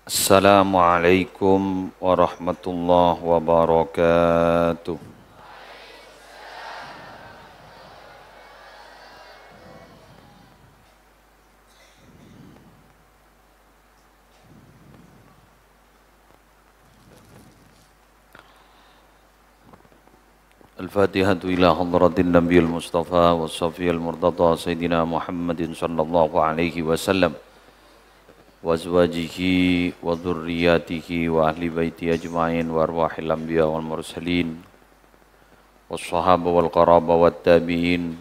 Assalamualaikum warahmatullahi wabarakatuh. Al-Fatihatu ila hadratin Nabiyil Mustafa wa Safiyil Murtada Sayyidina Muhammadin sallallahu alaihi wasallam wa azwajihi wa dhurriyyatihi wa ahli baiti ajma'in wa arwahil anbiya wal mursalin wa sahaba wal qaraba wat tabi'in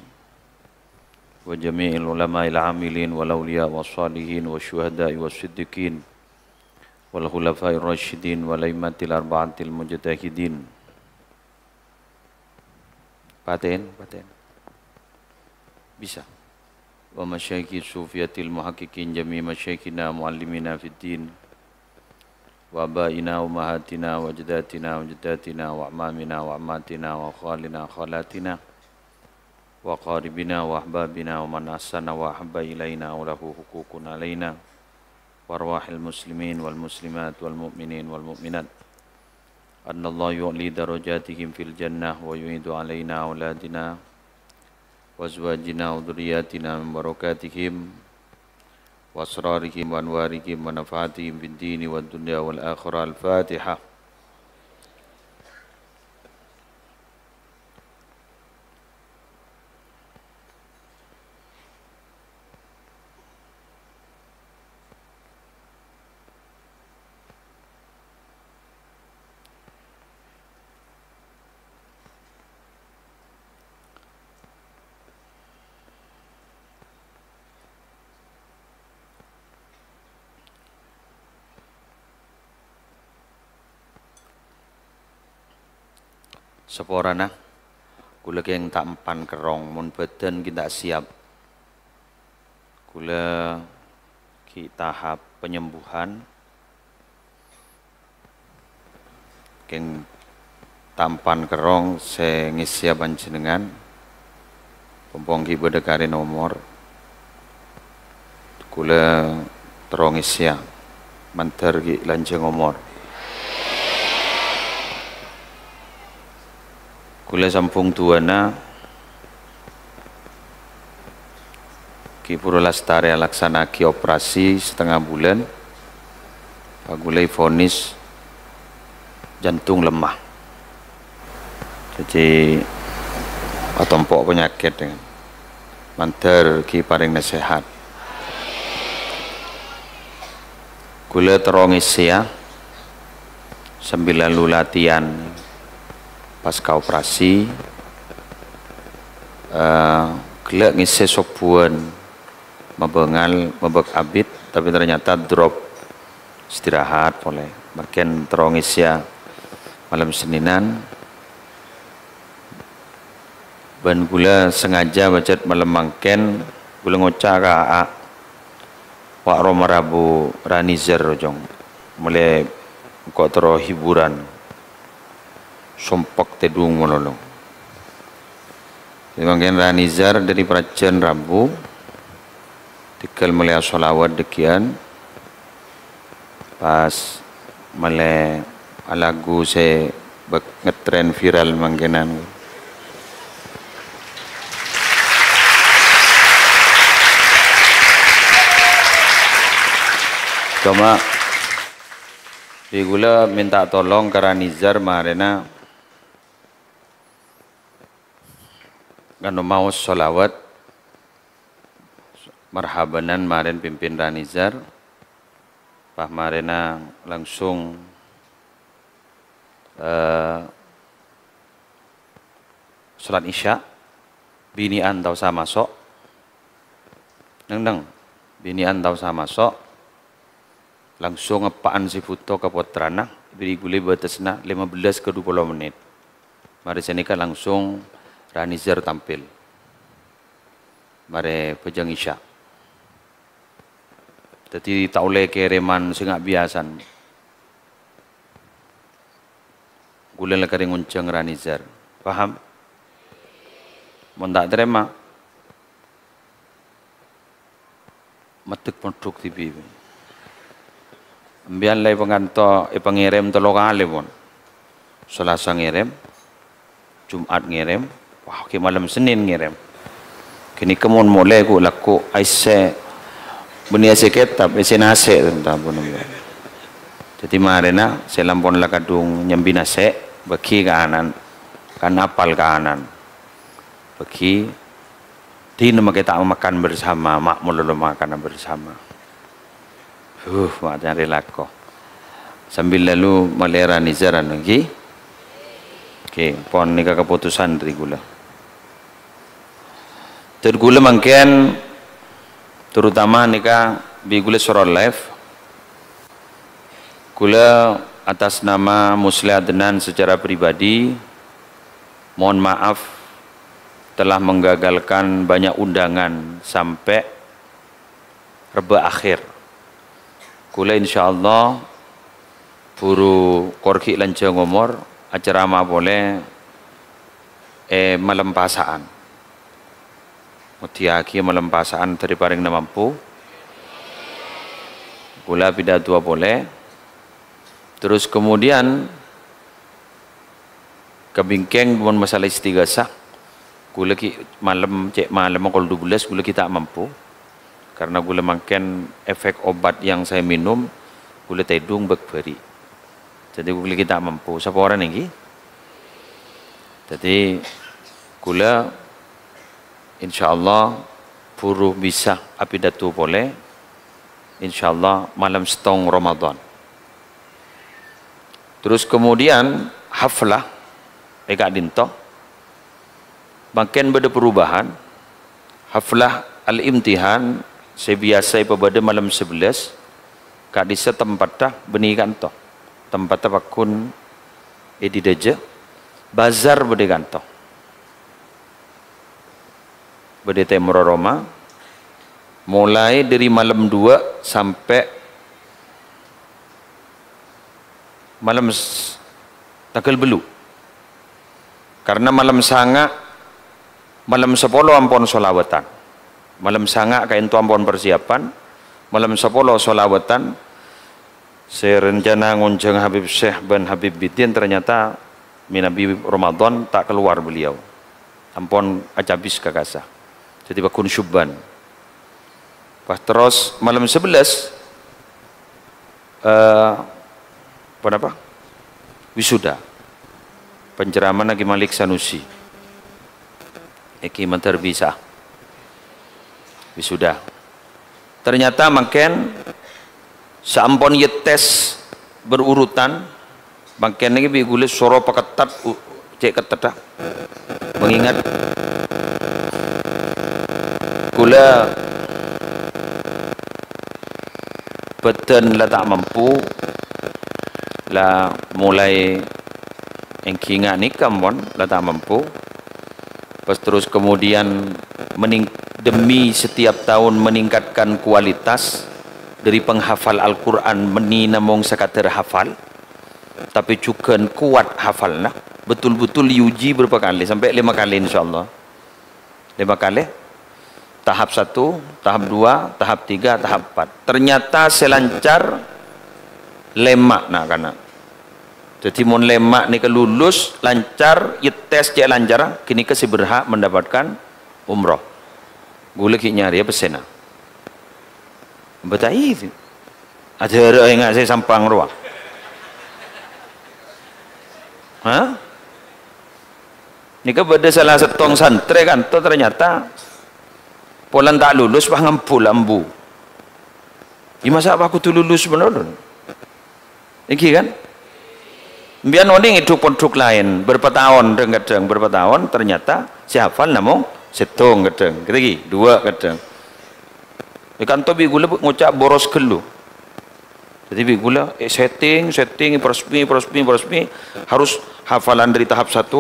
wa jami'il ulama'il amilin wal awliya was salihin wa syuhada'i was siddiqin wal khulafa'ir rasyidin wal aimatil arba'atil mujtahidin. Paten. Bisa. Wa masyayikhi sufiyatil muhaqqiqin jami' masyayikhina muallimina fid din wa abaina wa mahatina wa jadatina wa jadatina wa amamina wa amatina wa khalina khalatina wa qaribina wa ahbabina wa man ahsana wa ahabba ilaina wa lahu hukukun alaina wa arwahil muslimin wal muslimat wal mu'minin wal mu'minat anna Allah yu'li darajatihim fil jannah wa yu'idu alaina auladina wa azwajina wa dhurriyyatina min barakatihim wa asrarihim wa anwarihim wa nafaatihim fid dini wad dunya wal akhirah. Al-Fatihah. Seporana kula keng tak empan kerong mun badan kita siap kula ki tahap penyembuhan keng tampan kerong se ngisia panjenengan pompong ki bedekare nomor kula terong ngisia manter ki lanjeng nomor. Kula sampung tuana Ki Pura Lastari laksanaki operasi setengah bulan pagulai vonis jantung lemah jadi atompok penyakit dengan manter ki paring nasihat kula terong isya sambil lalu latihan pasca operasi gelak ngisi sopuan mabengal mabek abit tapi ternyata drop istirahat boleh makin terong isya malam Seninan ban gula sengaja bacet malam mangken gula ngocak ka Pak Roma Rabu Ranizer rojong mulai kok tero hiburan sompak tedung monolong. Dimangkin Ranizar dari Prajan Rabu tikal melia solawat dekian pas mele lagu se ngetren viral mangkenan. Cuma digula minta tolong ke Ranizar marena kan mau sholawat marhabanan maren pimpin Ranizar Pak Marena langsung sholat isya binian tau sama sok neng binian tau sama sok langsung ngepaan si foto ke potrana beri gule batasna 15 ke 20 menit mari senika langsung Ranizar tampil mare pejang isya jadi tak oleh kereman sing biasan gula lekari ngunceng Ranizar paham mun tak terima metek produk TV Ambian lai penganto pengirim tolong kali pun. Selasa ngirim, Jumat ngirim, wah ke malam Senin ngirim. Kini kemun mulai ku laku aise benia sekitab aise nase tentang pun. Jadi marina selampon la kadung nyambi nase bagi kanan kan apal kanan. Bagi din kita makan bersama, mak mulu makan bersama. Macam relako. Sambil lalu melera nizaran lagi. Okey, pon ni keputusan dari gula. Tergula mungkin terutama nika bi gula surah live. Gula atas nama Musli Adnan secara pribadi mohon maaf telah menggagalkan banyak undangan sampai Reba akhir. Kula insyaallah puru korki lancang umur acara ma boleh malam pasaan. Mutiaki malam pasaan dari paring na mampu. Kula pidato boleh. Terus kemudian kebingkeng bukan masalah istighasah. Kula ki malam cek malam kalau 12 kula kita mampu. Karena gula makan efek obat yang saya minum, gula tedung bakberi. Jadi gula kita mampu. Siapa orang ini? Jadi gula, insyaallah puru bisa api datu boleh. Insyaallah malam setong Ramadan. Terus kemudian haflah, eka dinto. Makin beda perubahan. Haflah al-imtihan. Saya biasa pada malam 11 kak disa tempat dah benikan to tempat dah pakun di deja bazar benikan to bede temro Roma mulai dari malam 2 sampai malam takal belu karena malam sanga malam 10 ampun solawatan. Malam sanga kain tu ampun persiapan, malam 10 solawatan. Saya rencana ngunceng Habib Syekh bin Habib Bidin, ternyata minabi Ramadan tak keluar beliau. Ampun acabis kakasa. Jadi bakun syubban. Pas terus malam 11 apa? Wisuda. Penceraman lagi Malik Sanusi. Eki mentar bisa. Wisuda. Ternyata makin seampun yetes berurutan makin lagi bigule soro paketat cek ketat mengingat gula beten lah tak mampu lah mulai engkinga nikam pun lah tak mampu pas terus kemudian demi setiap tahun meningkatkan kualitas dari penghafal Al-Quran meni namong sekater hafal tapi juga kuat hafalnya betul-betul diuji berapa kali sampai 5 kali insyaallah 5 kali tahap 1, tahap 2, tahap 3, tahap 4 ternyata selancar lemak nak kana jadi mon lemak ni kelulus lancar yetes dia lancar kini ke si berhak mendapatkan umroh gula ki nyari apa sena betai ada orang ingat saya sampang ruang ha ni ke pada salah setong santri kan tu ternyata polan tak lulus bah ngampul lambu di masa aku tu lulus benar iki kan biar noding itu pondok lain berapa tahun berapa tahun ternyata si hafal namung setong kadang, kata 2 kadang. Ikan tu bi gula ngucap boros kelu. Jadi bi gula setting persmi harus hafalan dari tahap 1,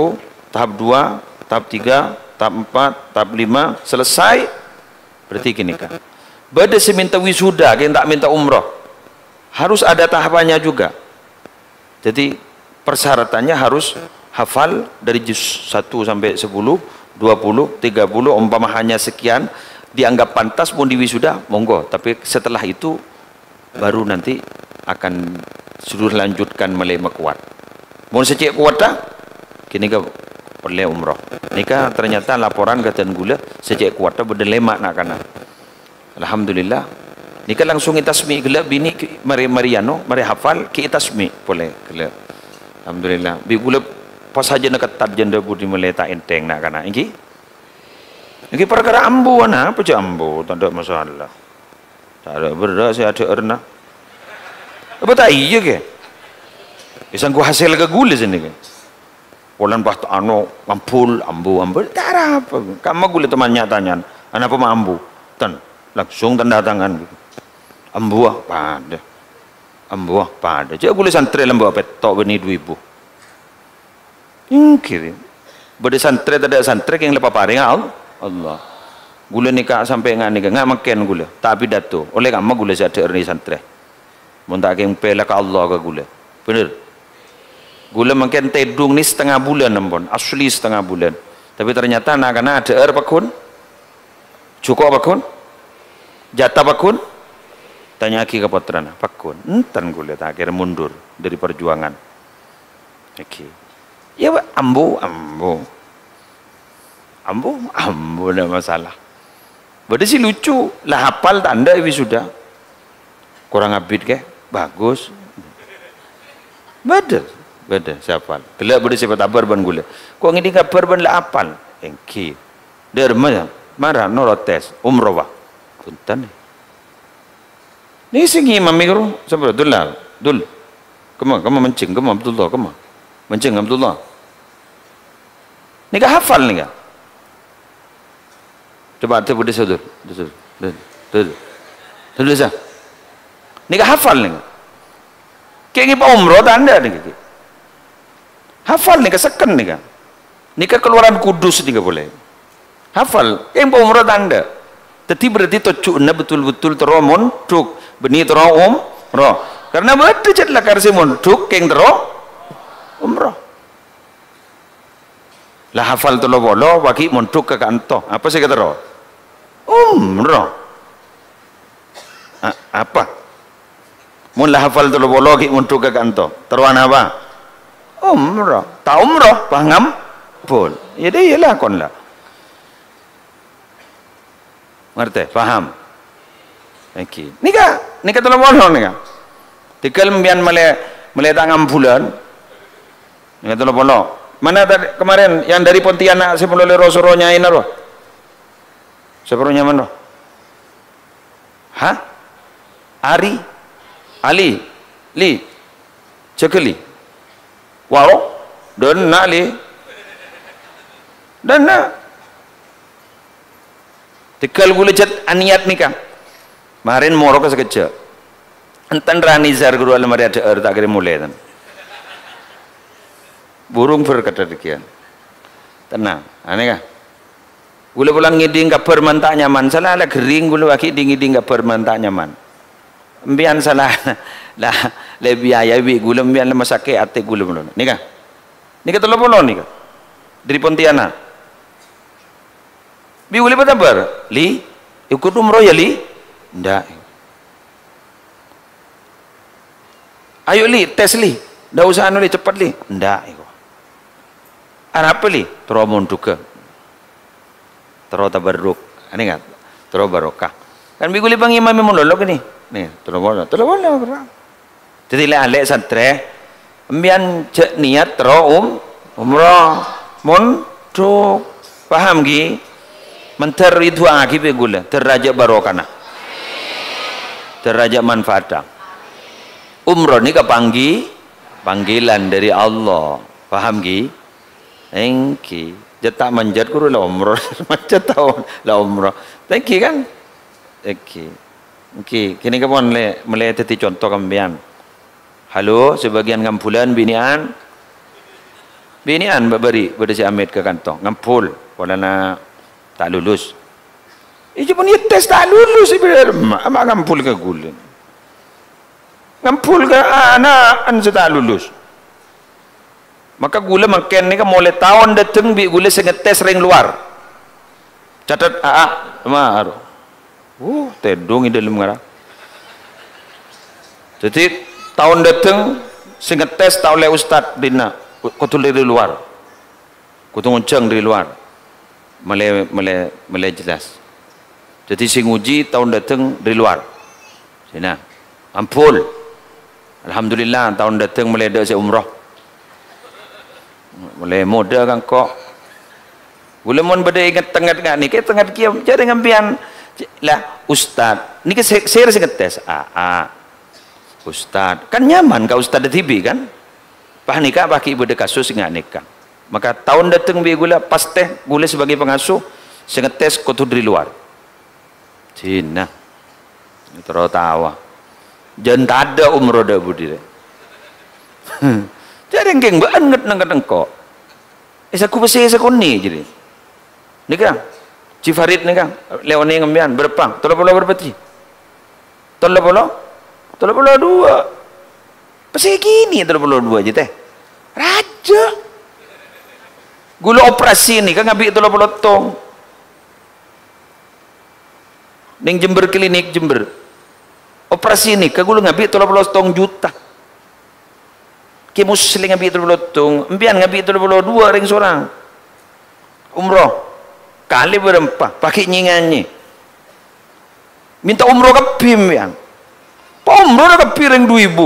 tahap 2, tahap 3, tahap 4, tahap 5 selesai. Berarti gini kan. Beda si minta wisuda, kita tak minta umroh. Harus ada tahapannya juga. Jadi persyaratannya harus hafal dari juz 1 sampai 10. 20, 30, umpama hanya sekian dianggap pantas pun di wisuda, monggo. Tapi setelah itu baru nanti akan suruh lanjutkan melema kuat. Mau secik kuat dah, kini ke perlu umrah. Nika ternyata laporan kata gula secik kuat dah berdelema nak kana. Alhamdulillah. Nika langsung itasmi gula bini mari Mariano, mari hafal ki itasmi boleh gula. Alhamdulillah. Bi gula pas saja nak ketat jenda budi meleta enteng nak kana. Iki perkara ambu ana apa je ambu, tak ada masalah. Tak ada berdak saya ada erna. Apa tak iya ke? Isang ku hasil ke gula sini ke? Polan bah anu ampul ambu tak ada apa. Kamu gula teman nyatanya. Anak apa ambu? Tan langsung tanda tangan. Ambu pada. Ambu pada. Jadi gula santri lembu apa? Tok beni 2000. Kiri. Bade santri tak ada santri yang lepas paring Allah. Gula nikah sampai nikah makan gula. Tak pidato. Oleh kamu gula saya ada erni santri. Mun tak keng pelak Allah ke gula. Benar. Gula makan tedung ni setengah bulan ampun. Asli setengah bulan. Tapi ternyata nak ada pakun. Cukup pakun. Jatah pakun. Tanya aki ke putrana, pakun. Entan gula tak kira mundur dari perjuangan. Okey. Ya ambu ada masalah. Berarti si lucu lah hafal tanda sudah. Kurang abid ke? Bagus. Betul siapa? Kelak boleh siapa tabar ban gula. Kau ngidi kabar ban lah apal. Engki. Derma marah norotes umroh. Punten. Ni singi mami guru. Siapa? Dul. Kamu mencing, kamu Abdullah, kamu mencing Abdullah. Ni kah hafal ni kah? Coba tu boleh saudara. Tuh sah. Ni kah hafal ni? Kayak ni umroh tanda ni. Hafal ni kah second ni kah? Ni kah keluaran kudus ni kah boleh? Hafal. Kayak umroh tanda. Tapi berarti tocukna betul-betul teromon tuk beni terom roh. Karena betul cetlah karsi montuk keng tero umroh. Lah hafal tu lo bolo bagi montuk ke kanto. Apa sih kata roh? Umroh. Apa? Mun lah hafal tu lo bolo bagi montuk ke kanto. Teruan apa? Umroh. Tak umroh paham? Pun. Jadi ialah kon lah. Ngerti? Faham? Okey. Nika tu lo bolo nika. Tikal mbian mele tangan bulan. Nika tu lo bolo. Mana tadi kemarin yang dari Pontianak sebelum suruhnya ini roh? Sebelumnya mana? Hah? Ali, Cekeli, Waro, dan Nali, dan Tikal gula cat aniat nikah. Kemarin moro ke sekejap. Entan rani zar guru alamari ada tak kira mulai tan. Burung berkata demikian. Tenang, aneh kah? Gula pulang ngiding kabar mantak nyaman. Salah lah gering gula wakil ngiding kabar mantak nyaman. Mbian salah lah lebih ayah bi gula mbian lemas sakit ate gula belum. Nikah, nikah terlalu belum nikah. Dari Pontianak. Bi gula bertabar. Li, ikut umroh ya li? Ndak. Ayo li, tes li. Dah usah anu li cepat li. Ndak. Apa li? Teromon duka. Terus tabarruk. Ini kan? Terus barokah. Kan minggu li bang imam mololog ni. Nih, terus boleh. Jadi le alek satre ambian cek niat terus umrah mun tu paham gi? Mentar itu agi be gula, terraja barokah na. Terraja manfaat. Umrah ni panggilan dari Allah. Paham gi? Engki jatah manjat guru lah umrah manjat tahun lah umrah thank you kan okay kini kapan melihat tadi contoh kambian halo sebagian ngampulan binian beri si Amit ke kantong ngampul wala tak lulus pun dia tes tak lulus ama ngampul ke gula ngampul ke anak an tak lulus. Maka gula makan ni kan mulai tahun datang bi gula sengetes ring luar. Catat tedung di dalam ngara. Jadi tahun datang sing ngetes tak oleh ustad dina kutu dari luar kutu nguncang dari luar mele jelas jadi sing uji tahun datang dari luar sina ampul alhamdulillah tahun datang mele ada saya umrah mele moda kan kok boleh mon beda ingat tengah ni ke tengah kiam jadi ngambian lah ustad ni ke saya ngetes ustad kan nyaman kau ustad TV kan pah nikah pakai ibu de kasus nggak nikah maka tahun datang bi gula pas teh gula sebagai pengasuh saya ngetes kutu dari luar Cina terus tawa jangan tak ada umroh dah budi jadi geng banget nengkok aku pasti sekoni jadi nikah Cifarid nikah Leoni ngembian berapa berapa ti 32 pasti gini 32 aja teh raja gula operasi nih kan ngabi 30 tong ning Jember klinik Jember operasi nih kan gula ngabi 30 tong juta ki muslim ngabi 30 tong empian ngabi 32 ring seorang umroh kali berempat pakai nyingannya minta umroh ke BIM yang umroh ke piring 2.000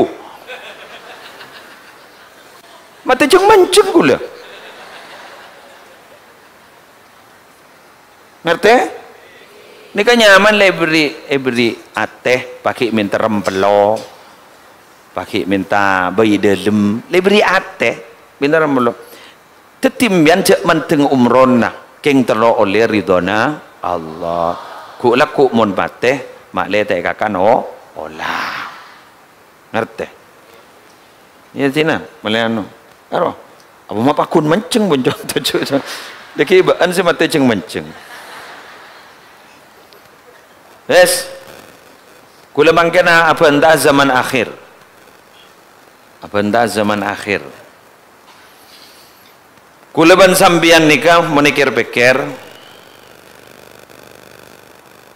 mata jeng mancung gula ngerti ini kan nyaman lah beri ateh pakai minta rempelo pakai minta bayi dalam beri ateh minta rempelo tetimbian cek manteng umrona keng telo oleh ridona Allah ku laku mon pateh mak le tak kakan olah ngerti ya tina meliano karo apa mah pakun menceng boncong tujuh deki baan si mate ceng menceng yes kula mangkena apa entah zaman akhir kula ban sambian nikah menikir pikir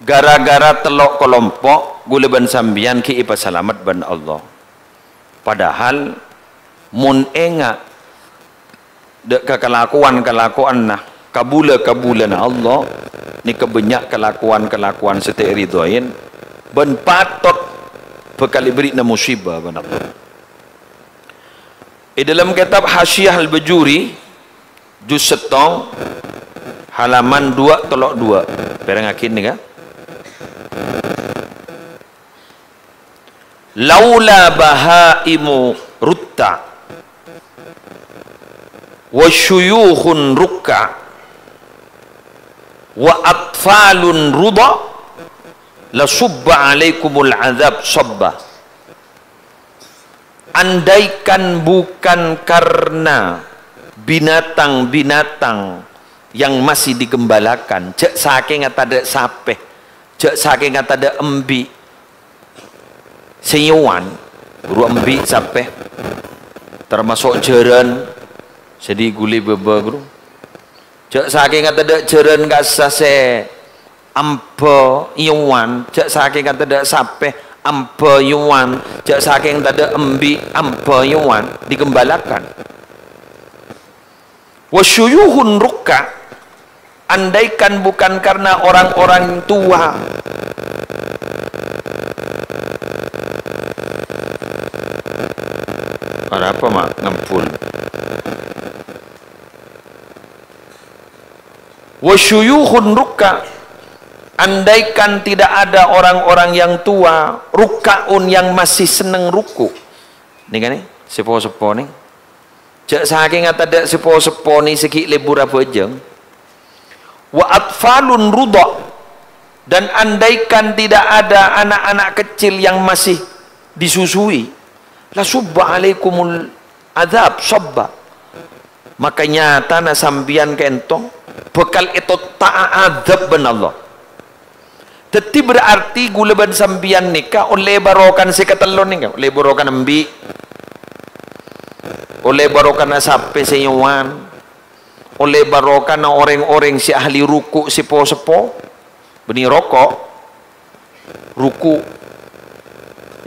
gara-gara telok kelompok gula ban sambian ki ipa salamat ban Allah padahal mun enga dek kelakuan nah kabula na Allah ni kebanyak kelakuan setiap ridhoin ban patot bekali beri na musibah ban Allah dalam kitab Hasyiah Al-Bajuri juz setong halaman 2/2 perengakin ni kan laula bahaimu rutta wa syuyukhun rukka wa atfalun ruda la subba alaikumul azab sabba andaikan bukan karena binatang-binatang yang masih digembalakan cek saking ada sape cek saking ada embi senyuan guru embi sape termasuk jeren jadi guli beba guru cek saking ada jeren gasa se ampe iwan cek saking ada sape ampe iwan cek saking ada embi ampe iwan digembalakan wasyuyuhun rukka andaikan bukan karena orang-orang tua ada apa mak ngampul wasyuyuhun rukka andaikan tidak ada orang-orang yang tua rukkaun yang masih seneng ruku ini kan nih sepo-sepo nih cek saking ada sepo-sepo nih segi lebur apa jeng wa atfalun rudha dan andaikan tidak ada anak-anak kecil yang masih disusui la subba alaikumul azab sabba makanya tanah sambian kentong bekal itu ta'adzab ben Allah teti berarti gula ban sambian nikah oleh barokan sekatelon nikah oleh barokan embi oleh barokan sape senyuan oleh barokan orang-orang si ahli ruku si sepo beni rokok ruku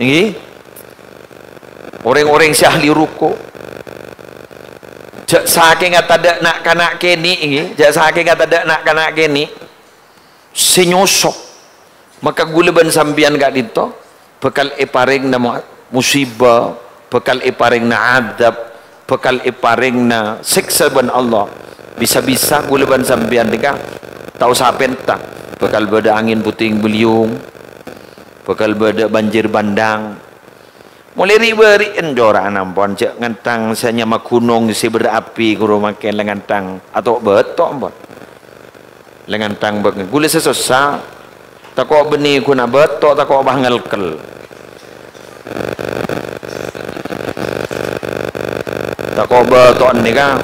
ini orang-orang si ahli ruku jak saking ada nak kanak kini jak saking ada nak kanak kini senyosok maka gula ban sambian gak dito bekal paring na musibah bekal paring na adab bekal paring na siksa ban Allah bisa-bisa gula ban sambian dika tahu sapen tak bekal beda angin puting beliung bekal beda banjir bandang mulai riberi endora nampon cek ngentang saya nyama gunung si berapi guru makan lengantang atau betok ampun lengantang beg gule sesosa takok benih guna betok takok bangal kel takok betok ni kan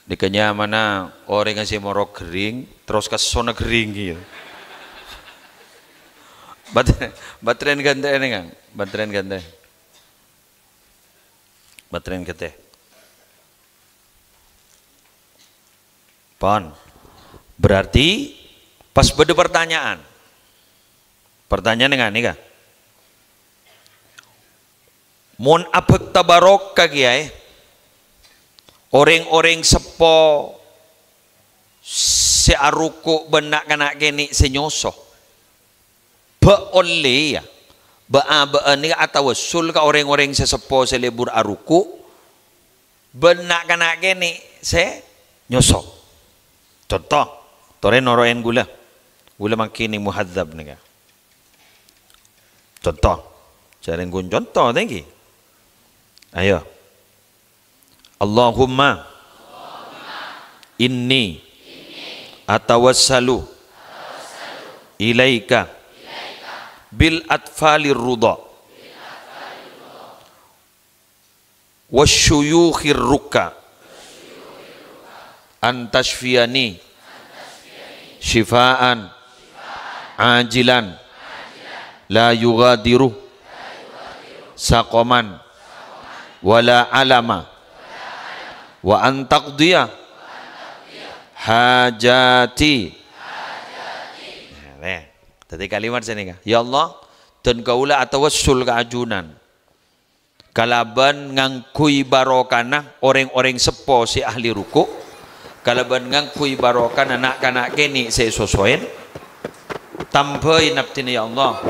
dikanya mana orang ngasih morok kering terus ke sona kering gitu baterai gante ini kan baterai gante pon berarti pas beda pertanyaan dengan ini kan mon apek tabarok kagiai orang-orang sepo searuku benak kanak kini senyoso beoleh ya ni atau sul ka orang-orang sesepo selebur aruku benak kanak kini senyoso contoh tore noroen gula makini muhadzab nih contoh jaring gun contoh tinggi ayo Allahumma inni atawassalu ilaika bil atfalir ruda wasyuyukhir rukka antashfiyani syifaan ajilan la yughadiru saqaman wala alama wa antaqdiya hajati. Tadi kalimat sini kan, ya Allah, dan kaulah atawassul keajunan kalaban ngangkui barokana orang-orang sepo si ahli ruku, kalaban ngangkui barokana anak-anak kini si sosoin tambahin abdina ya Allah,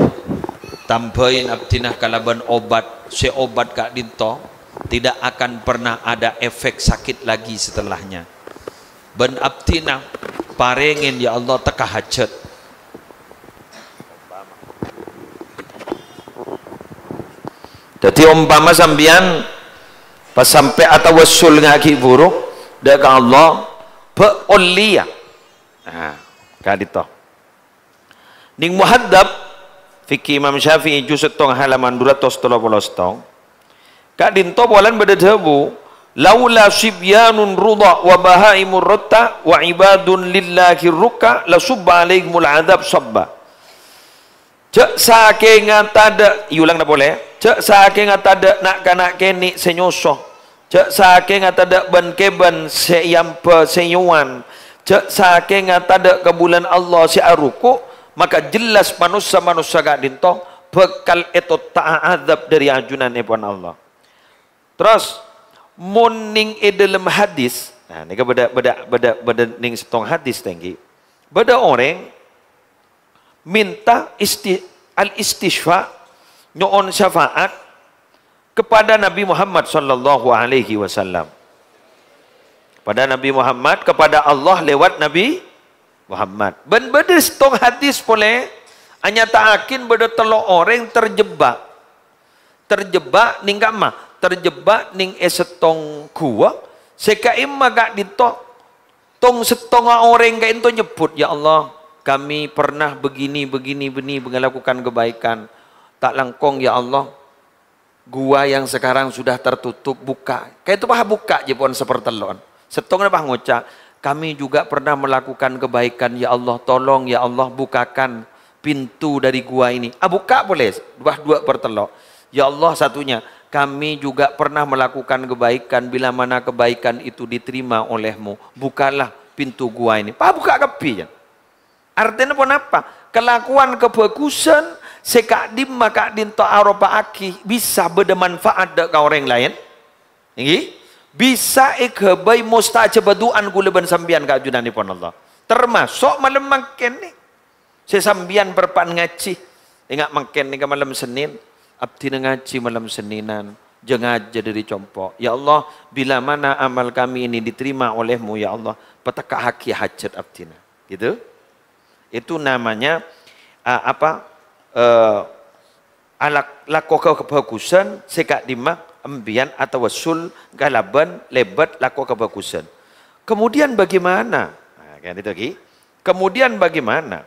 tambahin abdina kalaban obat si obat kak dinto tidak akan pernah ada efek sakit lagi setelahnya. Ben abtina parengin ya Allah teka hajat. Jadi umpama sambian pas sampai atawassul ngaki buruk dekat Allah beolia. Nah, kadito. Ning muhaddab fikih Imam Syafi'i juz setong halaman 230 Kak dinto bolan berdebu laula sibyanun rudha wa bahaimur ratta wa ibadun lillahi rukka la subba alaihimul adab sabba. Cek saking tada iulang dah boleh. Cek saking tada nak kanak keni senyosoh. Cek saking tada ban keban seyampa senyuan. Cek saking tada ke bulan Allah si aruku maka jelas manusia kak dinto bekal itu ta'adzab dari ajunan epon Allah. Terus moning dalam hadis, nah ini kan beda ning setong hadis tinggi. Beda orang minta al-istishfa nyoon syafaat kepada Nabi Muhammad sallallahu alaihi wasallam. Pada Nabi Muhammad kepada Allah lewat Nabi Muhammad. Ben beda setong hadis boleh hanya taakin beda telo orang terjebak ning kamah terjebak ning esetong gua sekaim magak dito tong setong orang kain to nyebut ya Allah kami pernah begini melakukan kebaikan tak langkong ya Allah gua yang sekarang sudah tertutup buka kayak itu bah buka jepon sepertelon setong bah ngocak kami juga pernah melakukan kebaikan, ya Allah tolong ya Allah bukakan pintu dari gua ini. Buka boleh, dua pertelok. Ya Allah satunya, kami juga pernah melakukan kebaikan, bila mana kebaikan itu diterima olehmu, bukalah pintu gua ini. Buka kepi. Artinya pun apa? Kelakuan kebagusan sekak dim maka dinto aropa aki bisa bermanfaat ke orang lain. Ini bisa ikhabai mustajabaduan kuleban sambian keajunan ni pun Allah. Termasuk malam makan ni. Sesambian berpan ngaji. Ingat makan ni ke malam Senin. Abdi ngaji malam Seninan. Jangan aja dari compok. Ya Allah, bila mana amal kami ini diterima olehmu ya Allah, petaka haki hajat abdina. Gitu. Itu namanya lakukan kebagusan sekak dimak ambian atau wasul galaban lebat laku kebagusan. Kemudian bagaimana? Nah, kan itu lagi. Kemudian bagaimana?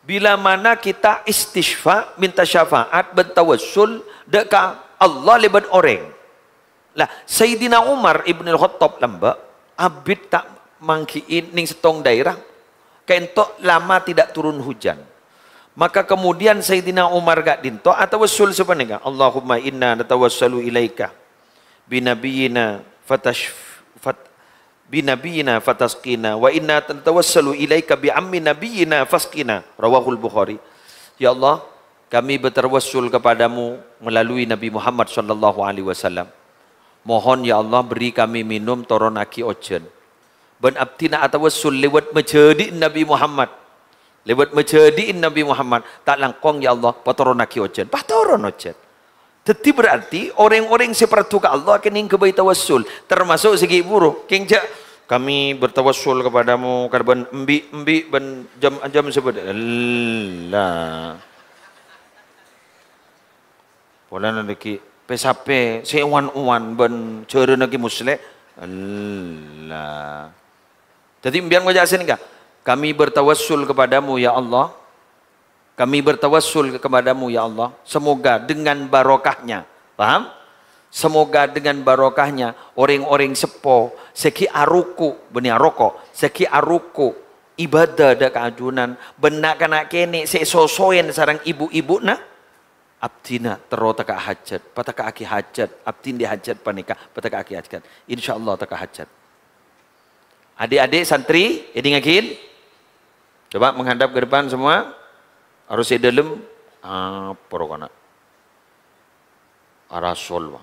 Bila mana kita istighfar, minta syafaat, bertawassul dekat Allah lebat orang. Lah, Sayyidina Umar Ibn Al-Khattab lamba, abid tak mangkiin ning setong daerah, kentok lama tidak turun hujan. Maka kemudian Sayyidina Umar gak dinto atau wassul sebenarnya. Allahumma inna natawassalu ilaika binabiyina fatasqina wa inna natawassalu ilaika bi ammi nabiyina fasqina. Rawahul Bukhari. Ya Allah, kami bertawassul kepadamu melalui Nabi Muhammad sallallahu alaihi wasallam. Mohon ya Allah beri kami minum toronaki ojen. Ben abtina atawassul lewat menjadi Nabi Muhammad. Lewat menjadiin Nabi Muhammad tak langkong ya Allah patoronaki ojen patoron ojen. Jadi berarti orang-orang seperti ke Allah kini kebaik tawassul termasuk segi buruk kengja kami bertawassul kepadamu karban embi ben jam sebut Allah pola nanti pesape sewan-wan ben cere nagi musle Allah. Jadi biar ngajak enggak? Kami bertawassul kepadamu ya Allah. Kami bertawassul kepadamu ya Allah. Semoga dengan barokahnya. Paham? Semoga dengan barokahnya orang-orang sepo seki aruku benih rokok seki aruku ibadah dak keajunan benak kanak kene sesosoyen sarang ibu-ibu na abdina tero taka hajat pataka aki hajat abdin di hajat panika pataka aki hajat insyaallah taka hajat. Adik-adik santri ini ngakin coba menghadap ke depan semua. Harus di dalam porokana. Arasol.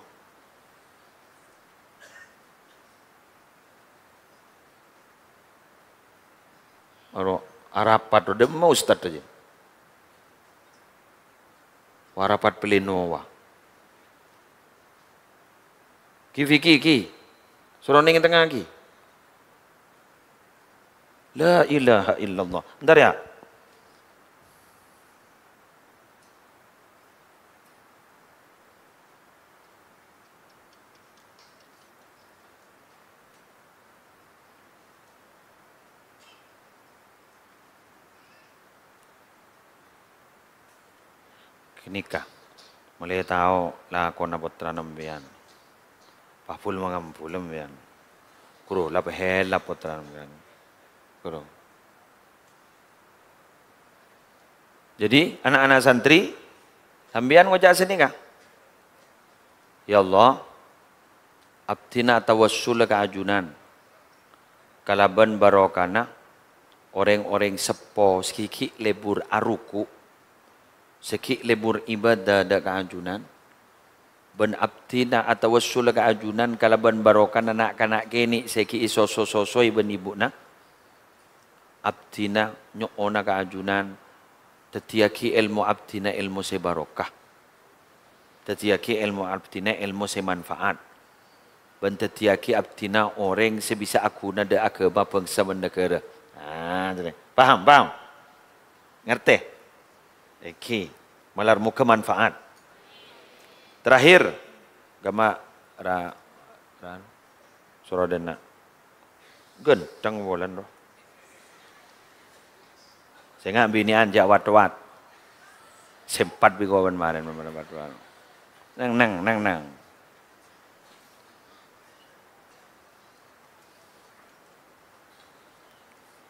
Arapat udah mau ustad aja. Warapat pelino wa. Ki. Suruh ning tengah ki. La ilaha illallah. Bentar ya. Kenikah. Mulai tahu lakon putra nambian. Paful mangampul nambian. Kuro lap hela putra nambian. Jadi anak-anak santri sambian ngajak sini kah? Ya Allah, abdina tawassul keajunan kalaban barokana orang-orang sepo sekiki lebur aruku sekik lebur ibadah da keajunan ben abdina tawassul keajunan kalaban barokana anak kanak kini seki iso-sosoi ben ibuna abdina nyokona keajunan tetiaki ilmu abdina ilmu sebarokah tetiaki ilmu abdina ilmu semanfaat ben tetiaki abdina orang sebisa aku nada agama bangsa dan negara. Paham ngerti oke malar muka manfaat terakhir gama suradana genteng bolan roh. Saya nggak binian jak wat-wat. Sempat bi kawan kemarin wat-wat. Nang.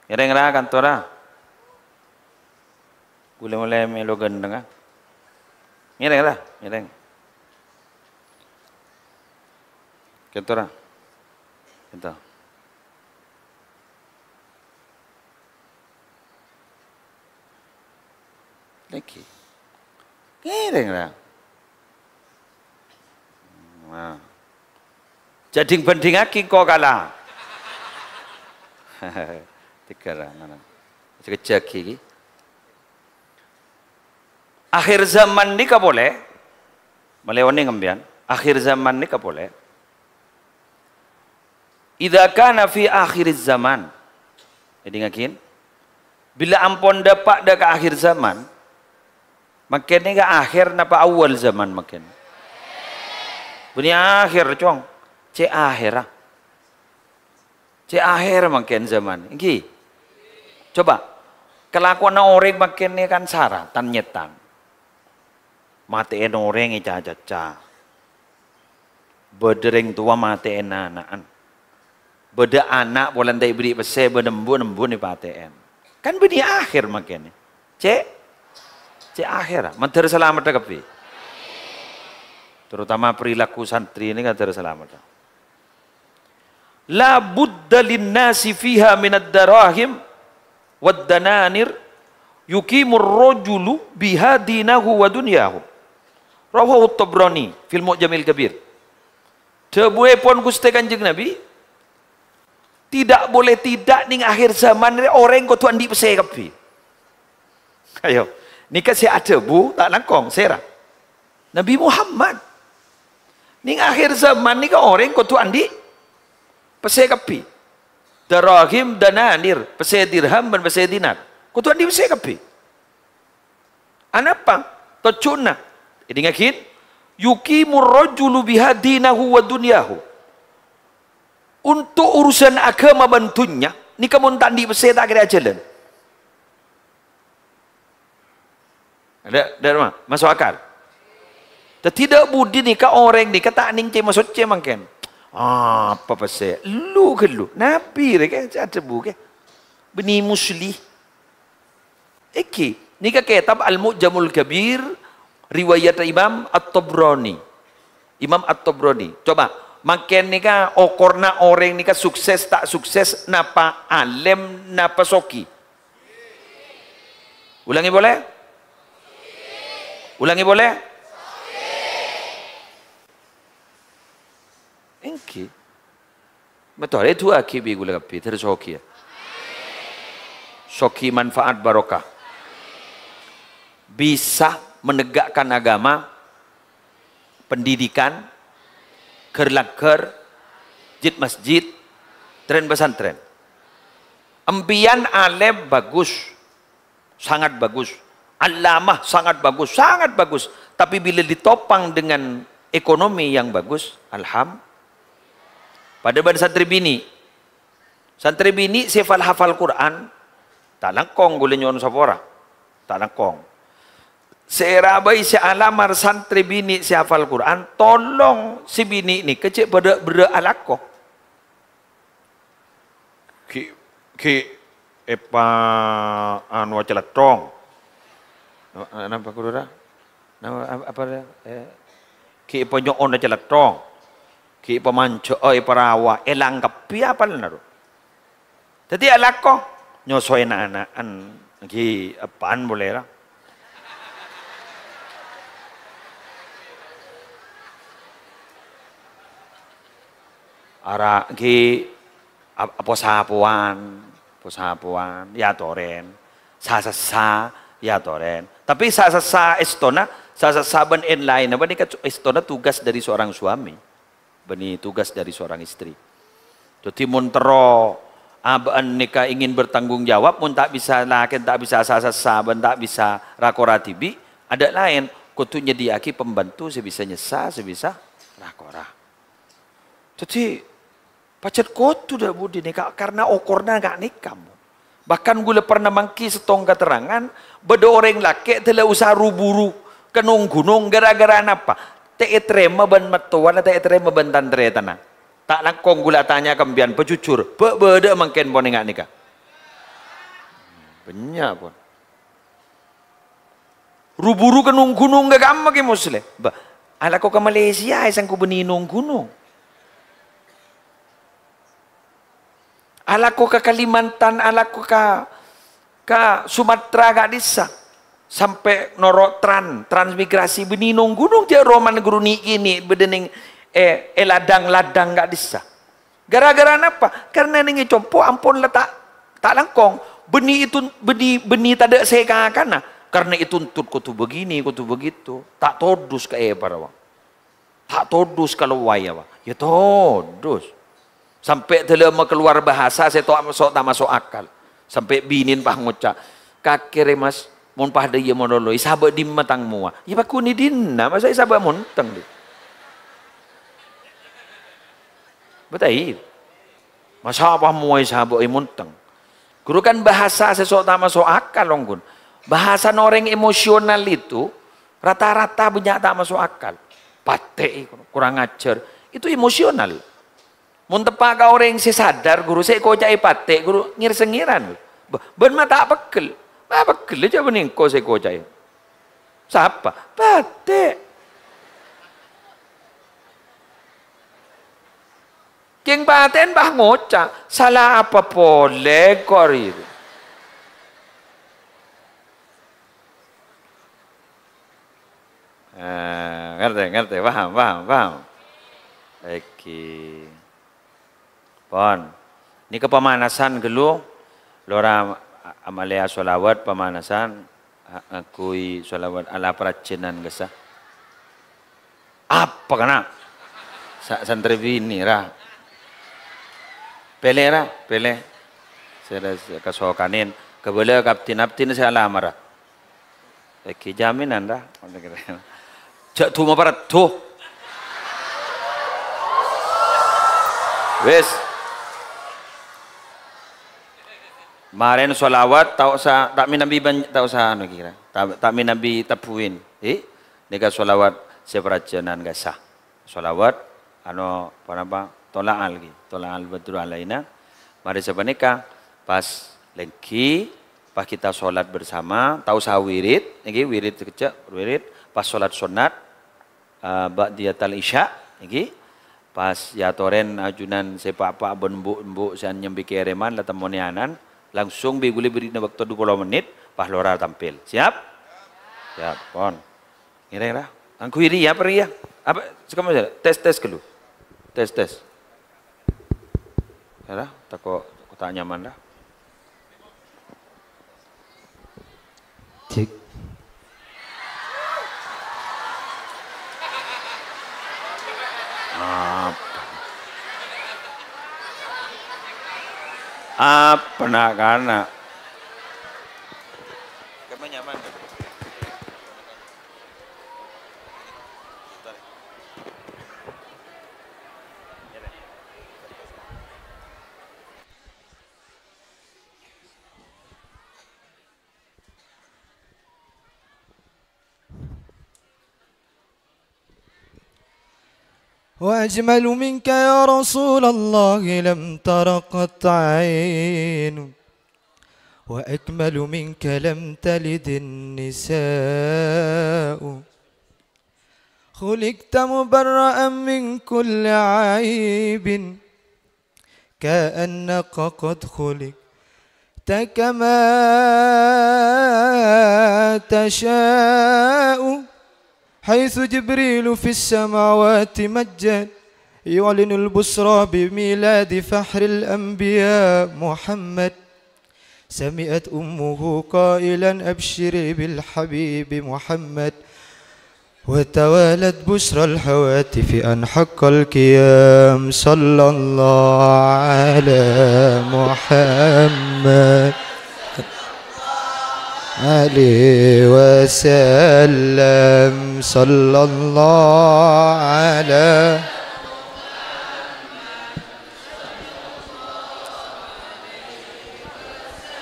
Ngereng ra kantora. Gule-gule melo gendeng. Ngereng ra, ngereng. Kantora. Kantor. Lagi. Ngereng ra. Nah. Jadi banding aki kok kalah. Tiga lah, nana. Sekejap lagi. Akhir zaman ni ka boleh, melewani ngambian. Akhir zaman ni ka boleh. Idza kana fi akhir zaman. Jadi ngakin. Bila ampun dapat dah ke akhir zaman, makin ni ke akhir napa awal zaman makin. Bunyi akhir cong, cek akhir ah. Cek akhir makin zaman. Iki. Coba. Kelakuan orang makin ni kan sara, tan nyetan. Matiin orang ica-caca. Berdering tua matiin anak-an. Beda anak boleh tak beri pese benembu-nembu ni patiin. Kan beri akhir makin ni. Cek akhir ah. Menteri selamat kepi. Terutama perilaku santri ini kan terselamat. La budda linnasi fiha minad darahim wad dananir yukimur rajulu biha dinahu wa dunyahu. Rawahu Tabrani fil Mu'jamil Kabir. Debuhe pun Gusti Kanjeng Nabi tidak boleh tidak ning akhir zaman ni orang kau tuan di pese kapi. Ayo, ni kasih ada bu tak langkong serah. Nabi Muhammad ning akhir zaman ni kau orang kau tuan di pese kapi. Darahim dananir, pese dirham dan pese dinar. Kau tuan di pese kapi. Anapa? Tocuna. Ini ngakin yukimur rajulu biha dinahu wa dunyahu. Untuk urusan agama bantunya, ni kamu tandi pese tak kira jalan. Ada mana? Masuk akal. Tidak budi ni ka orang ni kata ning ce masuk ce mangken. Apa pese? Lu ke lu. Nabi rek ada bu ke. Beni musli. Iki, ni ka kitab Al-Mu'jamul Kabir riwayat Imam At-Tabrani. Imam At-Tabrani. Coba, makin ni ka okorna orang ni ka sukses tak sukses napa alim napa soki. Ulangi boleh? Ulangi boleh? Engki. Betul itu akibi gula kapi terus soki. Soki manfaat barokah. Bisa menegakkan agama, pendidikan, kerlaker, jid masjid, tren pesantren. Empian alim bagus, sangat bagus. Alamah sangat bagus, sangat bagus. Tapi bila ditopang dengan ekonomi yang bagus, alhamdulillah. Pada ban santri bini sifal hafal Quran, tak langkong gule nyon sapora, tak langkong. Serabai si alamar santri bini si hafal Quran, tolong si bini ni kecik pada beralakoh. Ki epa anu celatong. Nampak kudura? Nama apa dia? Ki epa nyon celatong. Ki epa manco epa rawa elang kapi apa naru. Tadi alakoh nyosoy na anaan ki apaan boleh lah. Ara ki posapuan ya toren sasa ya toren tapi sasa estona sasa ben en lain apa ni estona tugas dari seorang suami beni tugas dari seorang istri jadi montero abaan nikah ingin bertanggung jawab mun tak bisa lakin tak bisa sasa ben tak bisa rakoratibi ada lain kutunya diaki pembantu sebisa nyesa sebisa rakora jadi pacet kotu dah budi nikah karena okorna gak nikah. Bahkan gula pernah mangki setong keterangan beda orang laki telah usah ruburu kenung gunung gara-gara apa? Te etrema ban matuan te etrema ban tantre tanah. Tak langkong gula tanya kembian pejujur, beda mangken pon gak nikah. Banyak pun. Ruburu ke nung gunung ke gamma ke muslim. Ala ko ke Malaysia isang ko beninong gunung. Ala ko ke Kalimantan, ala ko ke Sumatera gak disa. Sampai norok transmigrasi beninong gunung je roman guru ni ini bedening ladang-ladang gak disa. Gara-gara apa? Karena ini compo ampun lah tak langkong. Benih itu benih tak ada saya kana. Karena itu tuntut kutu begini, kutu begitu. Tak todus ke para. Tak todus kalau waya. Ya todus. Sampai telema keluar bahasa saya tak masuk akal. Sampai binin pah ngucap. Kakere mas, mon pah dia monoloi, sahabat di matang mua. Ya baku ni dinna, masa sahabat montang dia. Betul. Masa apa mua sahabat montang. Guru kan bahasa sesuatu tak masuk akal longgun. Bahasa orang emosional itu rata-rata banyak tak masuk akal. Patek, kurang ajar. Itu emosional. Mun tepak ka orang sadar guru saya kocai patek guru ngir-sengiran. Ben mata pekel. Apa pekel aja bening ko saya kocai. Siapa? Patek. King paten bah ngoca, salah apa boleh korir. Ngerti, paham. Oke. Pon. Ini ke pemanasan dulu. Lora amalia solawat pemanasan. Akui solawat ala peracinan gesa. Apa kena? Santri bini ra. Pele. Saya kasokanin. Kebele kaptin saya lamar. Oke, jaminan dah. Cak tu mau parat tu. Wes. Maren solawat tak minabi tak usah anu kira. Tak minabi tapuin. Nika solawat seperajanan gasah. Solawat anu apa tolak algi. Tolak al badru alaina. Mari sebenarnya pas lengki pas kita sholat bersama, tahu sah wirid, wirid kecil, pas sholat sunat, ba'diyatal isya, pas ya toren ajunan sepak benbuk san nyembi kereman latam monianan, langsung biguli beri waktu 20 menit, pas lora tampil. Siap? Siap, pon. Kira-kira, angku iri ya peri ya. Apa? Sekarang tes dulu. Tes. Ya, takut tak nyaman dah. Cek. Apa nak kana? Kamu nyaman? وأجمل منك يا رسول الله لم تر قط عين وأكمل منك لم تلد النساء خلقت مبرأ من كل عيب كأنك قد خلقت كما تشاء حيث جبريل في السماوات مجد يعلن البشرى بميلاد فحر الأنبياء محمد سمعت أمه قائلا أبشري بالحبيب محمد وتوالت بشرى الهواتف أن حق القيام صلى الله على محمد عليه وسلم صلى الله على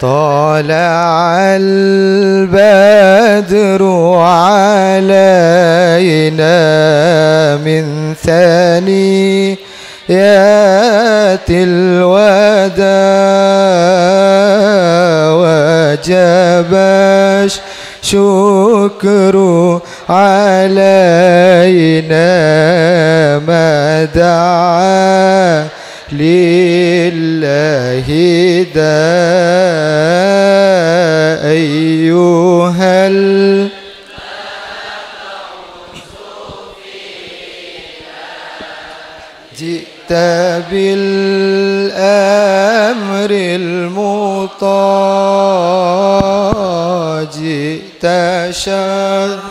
طلع البدر علينا من ثنيات الوداع وجب الشكر علينا ما دعا لله دا أيها جئت بالأمر المطاع جئت شرفت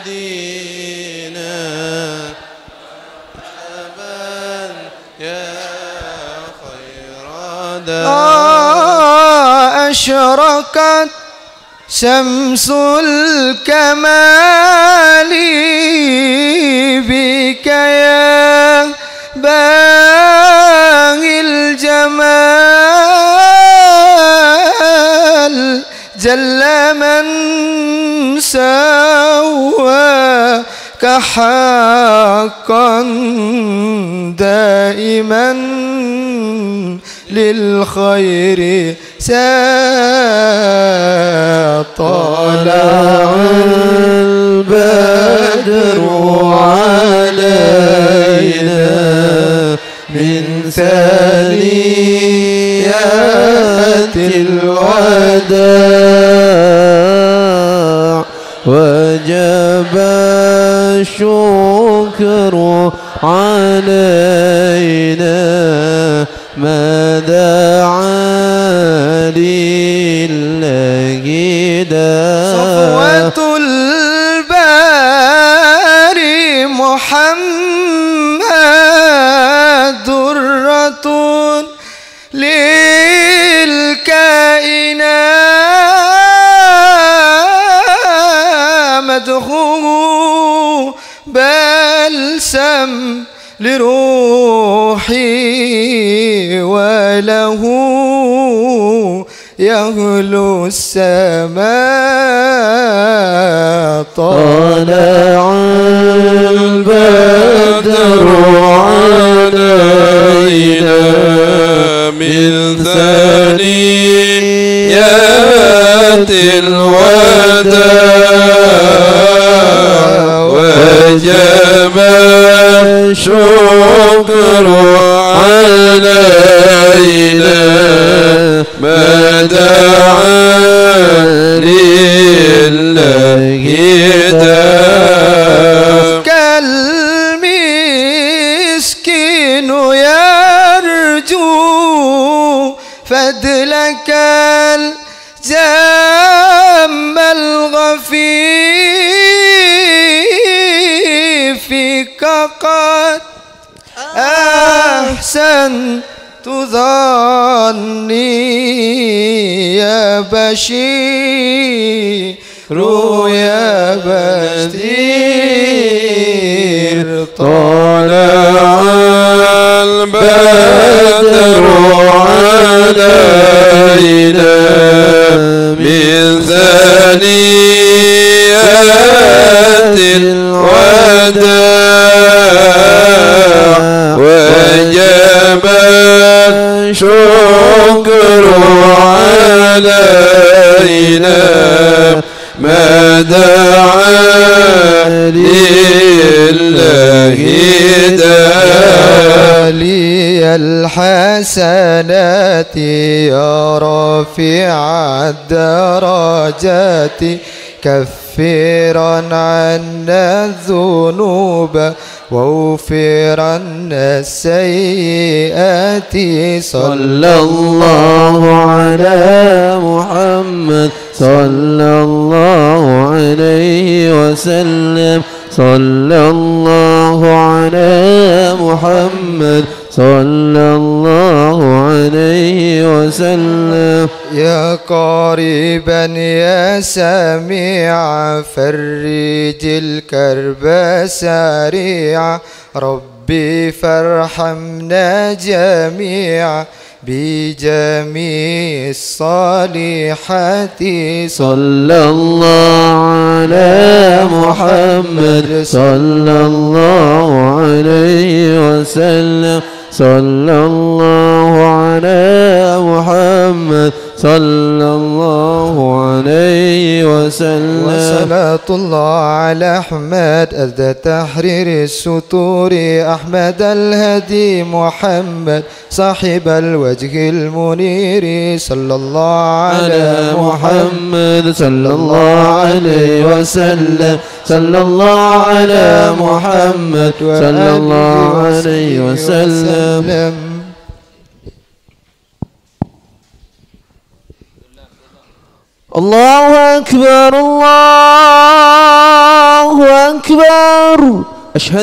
المدينة مرحبا يا خير دار أشرقت شمس الكمال بك يا باغي الجمال جل من سواك حقا دائما للخير طلع البدر علينا من ثنيات الوداع وجب الشكر علينا ما دعا لله صفوة الباري محمد درة للكائنات مدخول بلسم لروحي وله يهلو السماء طلع البدر علينا من ثنيات الوداع وجب الشكر علينا ما دعا لله دا كالمسكين يرجو فضلك الجم الغفيف قد أحسنت ظني يا بشير يا بدير طلع البدر علينا من ثنيات الوداع وجب الشكر علينا ما دعا لله دا لي الحسنات يا رافع الدرجات كفرا عنا الذنوب واغفر عنا السيئات صلى الله على محمد صلى الله عليه وسلم صلى الله على محمد صلى الله عليه وسلم يا قريبا يا سميع فرج الكرب سريع ربي فارحمنا جميعا بجميع الصالحات صلى الله على محمد صلى الله عليه وسلم صلى الله على محمد صلى الله عليه وسلم وصلاة الله على أحمد أذ تحرير السطور أحمد الهدي محمد صاحب الوجه المنير صلى الله على محمد صلى الله عليه وسلم صلى الله على محمد صلى الله عليه وسلم الله أكبر الله أكبر أشهد